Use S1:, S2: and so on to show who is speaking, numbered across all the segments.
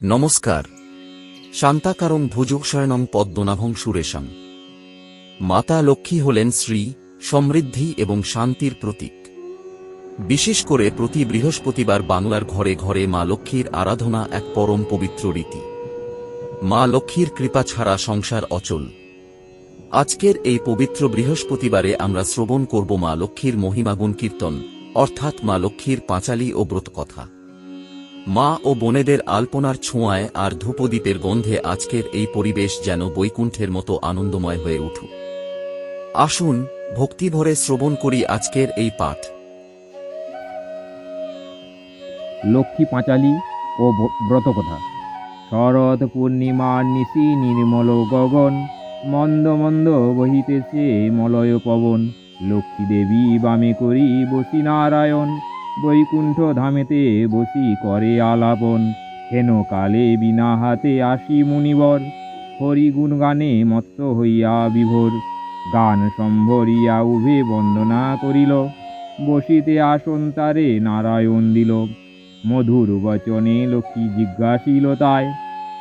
S1: নমস্কার। শান্তাকারং ভুজগশয়নং পদ্মনাভং সুরেশং। মাতা লক্ষ্মী হলেন শ্রী, সমৃদ্ধি এবং শান্তির প্রতীক। বিশেষ করে প্রতি বৃহস্পতিবার বাংলার ঘরে ঘরে মা লক্ষ্মীর আরাধনা এক পরম পবিত্র রীতি। মা লক্ষ্মীর কৃপা ছাড়া সংসার অচল। আজকের এই পবিত্র বৃহস্পতিবারে আমরা শ্রবণ করব মা লক্ষ্মীর মহিমাগুণ কীর্তন, অর্থাৎ মা লক্ষ্মীর পাঁচালী ও ব্রতকথা। মা ও বোনেদের আলপনার ছোঁয়ায় আর ধূপদীপের গন্ধে আজকের এই পরিবেশ যেন বৈকুণ্ঠের মতো আনন্দময় হয়ে উঠুক। আসুন ভক্তিভরে শ্রবণ করি আজকের এই পাঠ।
S2: লক্ষ্মী পাঁচালী ও ব্রতকথা। শরৎ পূর্ণিমার নিশি নির্মল গগন, মন্দ মন্দ বহিতেছে মলয় পবন। লক্ষ্মী দেবী বামে করি বসি নারায়ণ, বৈকুণ্ঠ ধামেতে বসি করে আলাপন। হেন কালে বিনা হাতে আসি মুনিবর, হরিগুণ গানে মত্ত হইয়া বিভোর। গান সম্ভরিয়া উভে বন্দনা করিল, বসিতে আসন তারে নারায়ণ দিল। মধুর বচনে লক্ষ্মী জিজ্ঞাসিল তাই,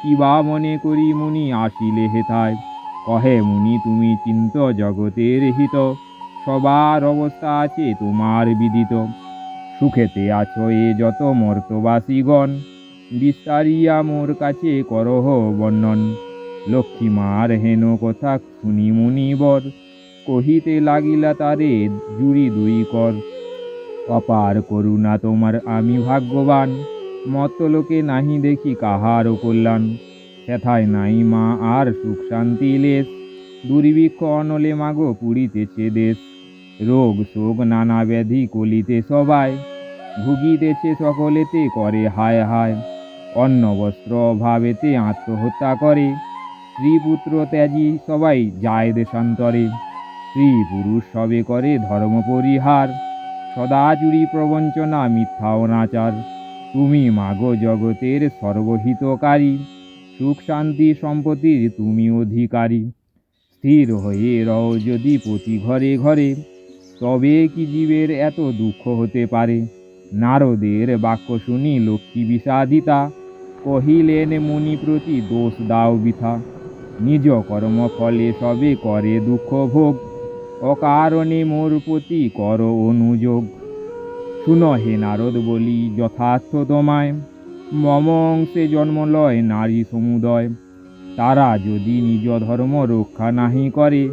S2: কিবা মনে করি মুনি আসিলে হেথায়। কহে মুনি তুমি চিন্ত জগতের হিত, সবার অবস্থা আছে তোমার বিদিত। সুখেতে আছো এ যত মর্তবাসীগণ, বিস্তারিয়া মোর কাছে করহ বর্ণন। লক্ষ্মী মার হেন কথা শুনি মুনিবর, কহিতে লাগিলা তারে জুড়ি দুই কর। অপার করুণা তোমার আমি ভাগ্যবান, মর্তলোকে নাহি দেখি কাহারও কল্যাণ। সেথায় নাই মা আর সুখ শান্তি লেশ, দুর্ভিক্ষ অনলে মাগো পুড়িতেছে দেশ। রোগ শোক নানা ব্যাধি কলিতে সবাই, ভুগিতেছে সকলেতে করে হায় হায়। অন্ন বস্ত্র অভাবেতে আত্মহত্যা করে, স্ত্রী পুত্র ত্যাজি সবাই যায় দেশান্তরে। স্ত্রী পুরুষ সবে করে ধর্ম পরিহার, সদা চুরি প্রবঞ্চনা মিথ্যা অনাচার। তুমি মাগো জগতের সর্বহিতকারী, সুখ শান্তি সম্পত্তির তুমি অধিকারী। স্থির হয়ে রও যদি প্রতি ঘরে ঘরে, তবে কি জীবের এত দুঃখ হতে পারে। নারদের বাক্য শুনি লক্ষ্মী বিষাদিতা, কহিলেন মুনি প্রতি দোষ দাও বৃথা। নিজ কর্ম ফলে সবে করে দুঃখ ভোগ, অকারণে মোর প্রতি কর অনুযোগ। শুন হে নারদ বলি যথার্থ তোমায়, মম অংশে জন্ম লয় নারী সমুদয়। তারা যদি নিজ ধর্ম রক্ষা নাহি করে,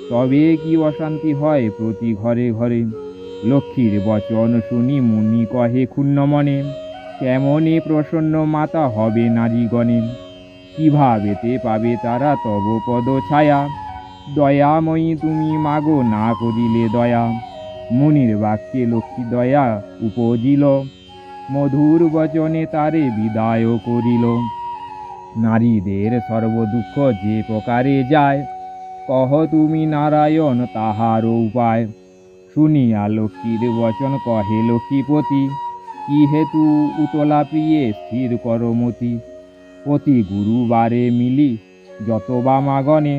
S2: তবে কি অশান্তি হয় প্রতি ঘরে ঘরে। লক্ষ্মীর বচন শুনি মুনি কহে ক্ষুণ্ণ মনে, কেমনে প্রসন্ন মাতা হবে নারীগণে। কিভাবেতে পাবে তারা তব পদ ছায়া, দয়াময়ী তুমি মাগো না করিলে দয়া। মুনির বাক্যে লক্ষ্মী দয়া উপজিল, মধুর বচনে তারে বিদায় করিল। নারীদের সর্বদুঃখ যে প্রকারে যায়, কহ তুমি নারায়ণ তাহার উপায়। শুনিয়া লক্ষ্মীর বচন কহে লক্ষ্মীপতি, কি হেতু উতলা প্রিয়ে স্থির করমতি। প্রতি গুরুবারে মিলি যত বা মাগণে,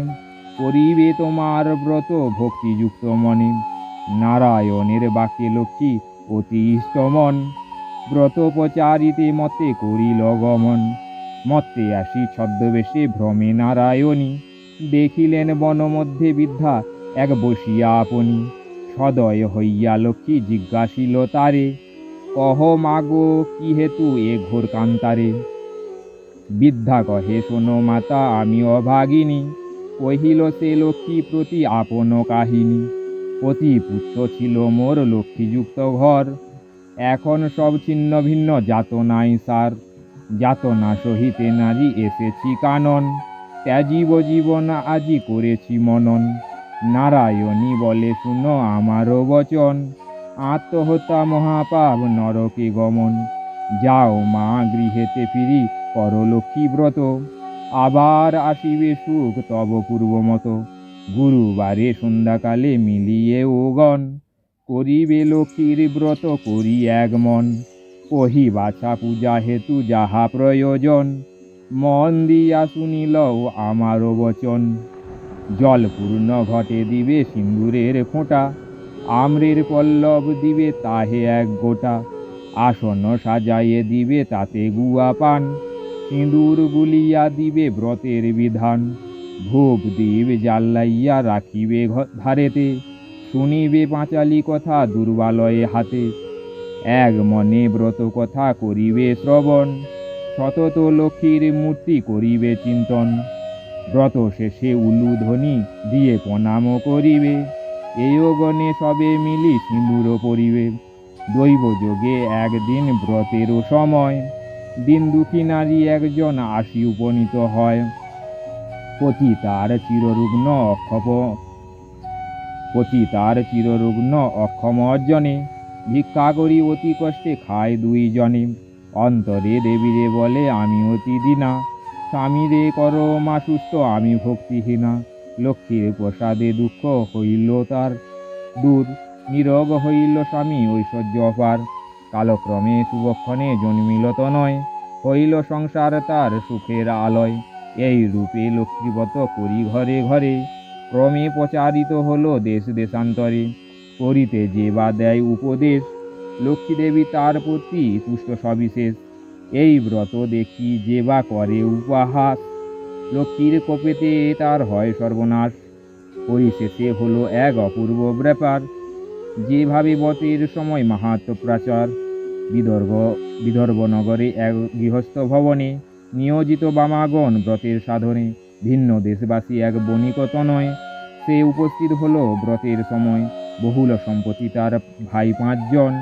S2: করিবে তোমার ব্রত ভক্তিযুক্ত মনে। নারায়ণের বাক্যে লক্ষ্মী অতি ইষ্টমন, ব্রতোপচারিতে মতে করিল গমন। মত্তে আসি ছদ্মবেশে ভ্রমে নারায়ণী, দেখিলেন বন মধ্যে বৃদ্ধা এক বসিয়া আপনি। সদয় হইয়া লক্ষ্মী জিজ্ঞাসিল তারে, কহ মাগো কি হেতু এ ঘোর কান্তারে। বৃদ্ধা কহে শোনো মাতা আমি অভাগিনী, কহিল সে লক্ষ্মী প্রতি আপন কাহিনী। প্রতি পুত্র ছিল মোর লক্ষ্মীযুক্ত ঘর, এখন সব ছিন্ন ভিন্ন যাতনাই সার। যাতনা সহিতে নারী এসেছি কানন, ত্যাজীব জীবন আজি করেছি মনন। নারায়ণী বলে শুনো আমারও বচন, আত্মহত্যা মহাপাপ নরকে গমন। যাও মা গৃহেতে ফিরি কর লক্ষ্মী ব্রত, আবার আসিবে সুখ তব পূর্বমত। গুরুবারে সন্ধ্যাকালে মিলিয়ে ওগণ, করিবে লক্ষ্মীর ব্রত করি এক মন। কহি বাছা পূজা হেতু যাহা প্রয়োজন, মন দিয়া শুনিল আমারও বচন। জল পূর্ণ ঘটে দিবে সিন্দুরের ফোঁটা, আম্রের পল্লব দিবে তাহে এক গোটা। আসন সাজাইয়ে দিবে তাতে গুয়া পান, সিঁদুর গুলিয়া দিবে ব্রতের বিধান, ধূপ দ্বীপ জ্বালাইয়া রাখিবে ধারেতে, শুনিবে পাঁচালি কথা দুর্বালয়ে হাতে, এক মনে ব্রত কথা করিবে শ্রবণ, সতত লক্ষ্মীর মূর্তি করিবে চিন্তন, ব্রত শেষে উলুধ্বনি দিয়ে প্রণাম করিবে, এই গণে সবে মিলি সিঁদুর পরিবে, দৈব যোগে একদিন ব্রতেরও সময়, দিন দুঃখী নারী একজন আসি উপনীত হয়, পতি তার চিররুগ্ন অক্ষম অর্জনে, ভিক্ষা করি অতি কষ্টে খায় দুইজনে, অন্তরে দেবীরে বলে আমি অতি দীনা, স্বামীরে করো মা সুস্থ আমি ভক্তিহীনা, লক্ষ্মীর প্রসাদে দুঃখ হইল তার দূর, নীরব হইল স্বামী ঐশ্বর্য অপার, কালক্রমে শুভক্ষণে জন্মিল তনয়, হইল সংসার তার সুখের আলয়, এই রূপে লক্ষ্মীব্রত করি ঘরে ঘরে, ক্রমে প্রচারিত হলো দেশ দেশান্তরে, করিতে যে বা দেয় উপদেশ, লক্ষ্মী দেবী তার প্রতি তুষ্ট সবিশেষ, এই ব্রত দেখি যে বা করে উপহাস, লক্ষ্মীর কোপেতে তার হয় সর্বনাশ, পরিশেষে হলো এক অপূর্ব ব্যাপার, যেভাবে ব্রতের সময় মাহাত্ম্য প্রচার, বিদর্ভ নগরে এক গৃহস্থ ভবনে, নিয়োজিত বামাগণ ব্রতের সাধনে, ভিন্ন দেশবাসী এক বণিক তনয়, সে উপস্থিত হলো ব্রতের সময়, বহুল সম্পত্তি তার ভাই 5 জন,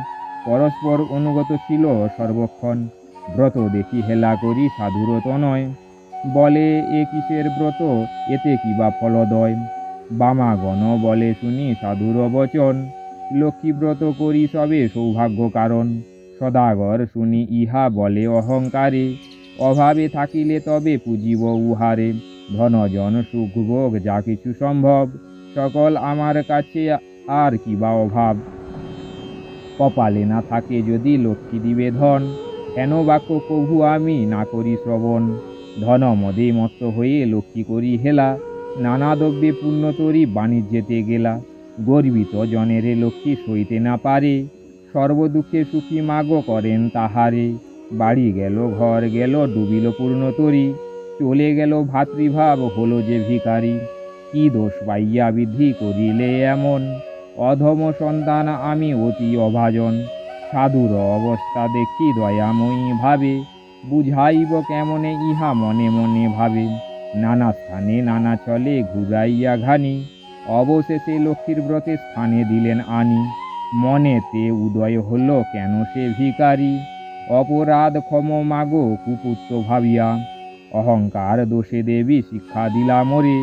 S2: পরস্পর অনুগত ছিল সর্বক্ষণ, ব্রত দেখি হেলা করি সাধুর তনয়, বলে এ কিসের ব্রত, এতে কি বা ফলদয়, বামাগণ বলে শুনি সাধুর বচন, লক্ষ্মী ব্রত করি সবে সৌভাগ্য কারণ, সদাগর শুনি ইহা বলে অহংকারে, অভাবে থাকিলে তবে পুজিব উহারে, ধনজন সুখভোগ যা কিছু সম্ভব, সকল আমার কাছে আর কি বা অভাব, কপালে না থাকে যদি লক্ষ্মী দিবে ধন, কেন বাক্য কভু আমি না করি শ্রবণ, ধন মদে মত্ত হয়ে লক্ষ্মী করি হেলা, নানা দ্রব্যে পূর্ণ তরি বাণিজ্যেতে গেলা, গর্বিত জনেরে লক্ষ্মী সইতে না পারে, সর্বদুঃখে সুখী মাগ করেন তাহারে, বাড়ি গেল ঘর গেল ডুবিল পূর্ণ তরি, চলে গেল ভাতৃভাব হলো যে ভিখারি, কি দোষ পাইয়া বিধি করিলে এমন, অধম সন্তান আমি অতি অভাজন, সাধুর অবস্থা দেখি দয়াময়ী ভাবে, বুঝাইব কেমনে ইহা মনে মনে ভাবে, নানা স্থানে নানা চলে ঘুরাইয়া ঘানি, অবশেষে লক্ষ্মীর ব্রতে স্থানে দিলেন আনি, মনেতে উদয় হলো কেন সে ভিখারি, অপরাধ ক্ষম মাগো কুপুত্র ভাবিয়া, অহংকার দোষে দেবী শিক্ষা দিলা মোরে,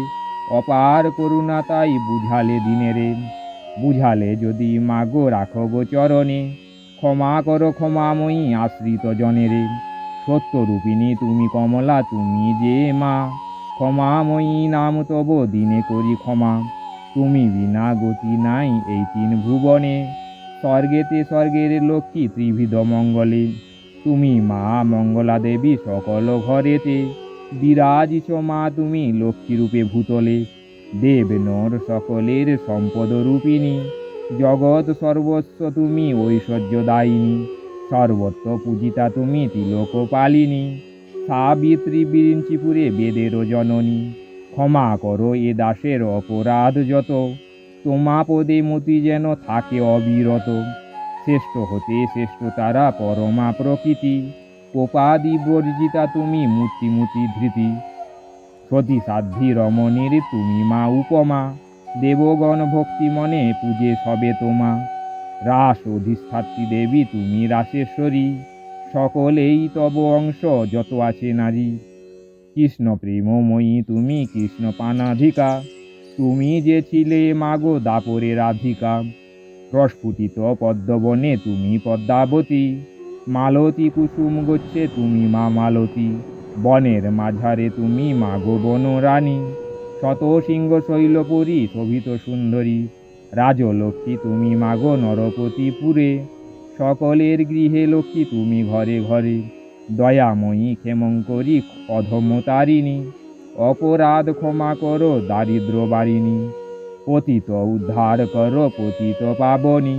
S2: অপার করুণা তাই বুঝালে দিনেরে, বুঝালে যদি মাগো রাখব চরণে, ক্ষমা করো ক্ষমাময়ী আশ্রিত জনেরে, সত্যরূপিণী তুমি কমলা তুমি যে মা, ক্ষমাময়ী নাম তব দিনে করি ক্ষমা, তুমি বিনা গতি নাই এই 3 ভুবনে, স্বর্গেতে স্বর্গের লক্ষ্মী ত্রিবিধ মঙ্গলে, তুমি মা মঙ্গলা দেবী সকল ঘরেতে, বিরাজিছ মা তুমি লক্ষ্মী রূপে ভূতলে, দেব নর সকলের সম্পদ রূপিণী, জগৎ সর্বস্ব তুমি ঐশ্বর্য দায়িনী, সর্বত্র পূজিতা তুমি তিলক পালিনী, সাবিত্রী বিরিঞ্চিপুরে বেদের জননী, ক্ষমা করো এ দাসের অপরাধ যত, তোমা পদে মতি যেন থাকে অবিরত, শ্রেষ্ঠ হতে শ্রেষ্ঠ তারা পরমা প্রকৃতি, কোপাদি বর্জিতা তুমি মূর্তিমূর্তি ধৃতি, সতী সাধ্বী রমণীর তুমি মা উপমা, দেবগণ ভক্তি মনে পূজে সবে তোমা, রাস অধিষ্ঠাত্রী দেবী তুমি রাসেশ্বরী, সকলেই তব অংশ যত আছে নারী, কৃষ্ণ প্রেমময়ী তুমি কৃষ্ণ পানাধিকা, তুমি যে ছিলে মাগো দাপরে রাধিকা, প্রস্ফুটিত পদ্মবনে তুমি পদ্মাবতী, মালতী কুসুম গোচ্ছে তুমি মা মালতী, বনের মাঝারে তুমি মাগো বনরানী, শত সিংহ শৈলপুরী শোভিত সুন্দরী, রাজলক্ষ্মী তুমি মাগো নরপতিপুরে, সকলের গৃহে লক্ষ্মী তুমি ঘরে ঘরে, দয়াময়ী ক্ষেমঙ্করী অধমতারিণী, অপরাধ ক্ষমা করো দারিদ্র বারিণী, পতিত উদ্ধার করো পতিত পাবনী,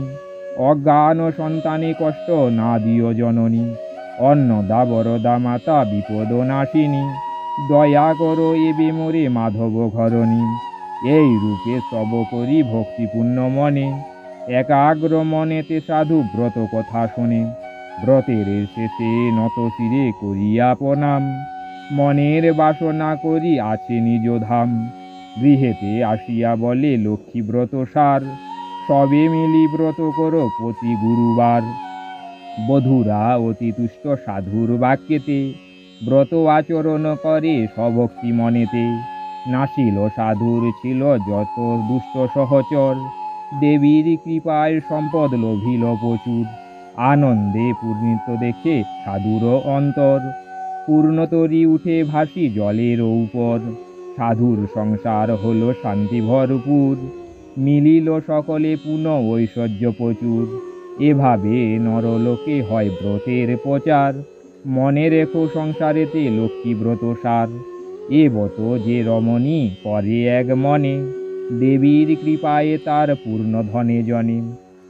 S2: অজ্ঞান সন্তানে কষ্ট না দিও জননী, অন্নদা বরদা মাতা বিপদ নাশিনী, দয়া করো এবে মোরে মাধব ঘরণী। এই রূপে স্তব করি ভক্তিপূর্ণ মনে, একাগ্র মনেতে সাধু ব্রত কথা শোনে। ব্রতের শেষে নত শিরে করিয়া প্রণাম, মনের বাসনা করি আছে নিজ ধাম। গৃহেতে আসিয়া বলে লক্ষ্মী ব্রত সার, সবে মিলি ব্রত করো প্রতি গুরুবার। বধূরা অতি তুষ্ট সাধুর বাক্যেতে, ব্রত আচরণ করে সভক্তি মনেতে। নাসিল সাধুর ছিল যত দুষ্ট সহচর, দেবীর কৃপায় সম্পদ লোভিল প্রচুর। আনন্দে পূর্ণিত দেখে সাধুর অন্তর, পূর্ণতরি উঠে ভাসি জলের উপর। সাধুর সংসার হলো শান্তি ভরপুর, মিলিল সকলে পুনঃ ঐশ্বর্য প্রচুর। এভাবে নরলোকে হয় ব্রতের প্রচার, মনে রেখো সংসারেতে লক্ষ্মী ব্রত সার। এ ব্রত যে রমণী করে এক মনে, দেবীর কৃপায় তার পূর্ণ ধনে জনে।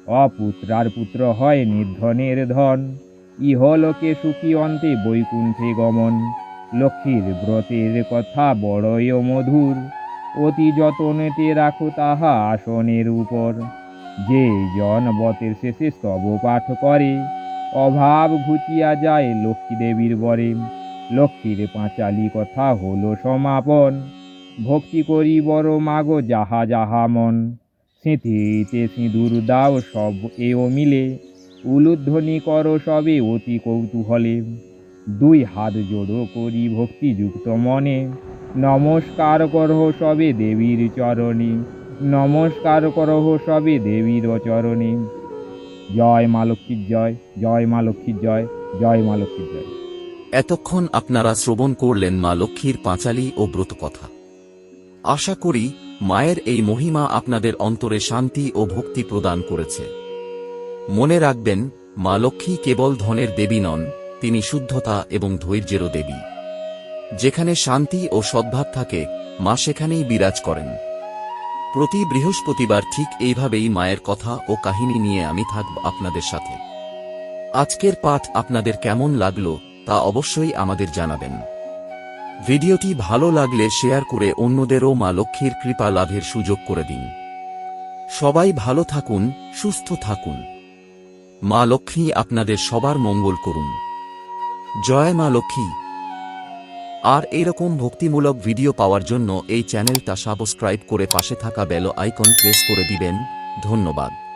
S2: অপুত্রার পুত্র হয় নির্ধনের ধন, ইহলোকে সুখী অন্তে বৈকুণ্ঠে গমন। লক্ষ্মীর ব্রতের কথা বড়ই মধুর, অতি যতনেতে রাখো তাহা আসনের উপর। যে জন ব্রতের শেষে স্তব পাঠ করে, অভাব ঘুচিয়া যায় লক্ষ্মী দেবীর বরে। লক্ষ্মীর পাঁচালী কথা হলো সমাপন, ভক্তি করি বড় মাগো যাহা যাহা মন। স্মৃতিতে সিঁদুর দাও সব এও মিলে, উলুধ্বনি করো সবে অতি কৌতূহলে। দুই হাত জোড়ো করি ভক্তিযুক্ত মনে, নমস্কার করহ সবে দেবীর চরণে। নমস্কার করহ সবে দেবীর চরণে। জয় মা লক্ষ্মীর জয়, জয় মা লক্ষ্মীর জয়, জয় মা লক্ষ্মীর জয়।
S1: এতক্ষণ আপনারা শ্রবণ করলেন মা লক্ষ্মীর পাঁচালী ও ব্রতকথা। আশা করি মায়ের এই মহিমা আপনাদের অন্তরে শান্তি ও ভক্তি প্রদান করেছে। মনে রাখবেন, মা লক্ষ্মী কেবল ধনের দেবী নন, তিনি শুদ্ধতা এবং ধৈর্যেরও দেবী। যেখানে শান্তি ও সদ্ভাব থাকে, মা সেখানেই বিরাজ করেন। প্রতি বৃহস্পতিবার ঠিক এইভাবেই মায়ের কথা ও কাহিনী নিয়ে আমি থাকব আপনাদের সাথে। আজকের পাঠ আপনাদের কেমন লাগলো তা অবশ্যই আমাদের জানাবেন। ভিডিওটি ভালো লাগলে শেয়ার করে অন্যদেরও মা লক্ষ্মীর কৃপা লাভের সুযোগ করে দিন। সবাই ভালো থাকুন, সুস্থ থাকুন। মা লক্ষ্মী আপনাদের সবার মঙ্গল করুন। জয় মা লক্ষ্মী। আর এরকম ভক্তিমূলক ভিডিও পাওয়ার জন্য এই চ্যানেলটা সাবস্ক্রাইব করে পাশে থাকা বেল আইকন প্রেস করে দিবেন। ধন্যবাদ।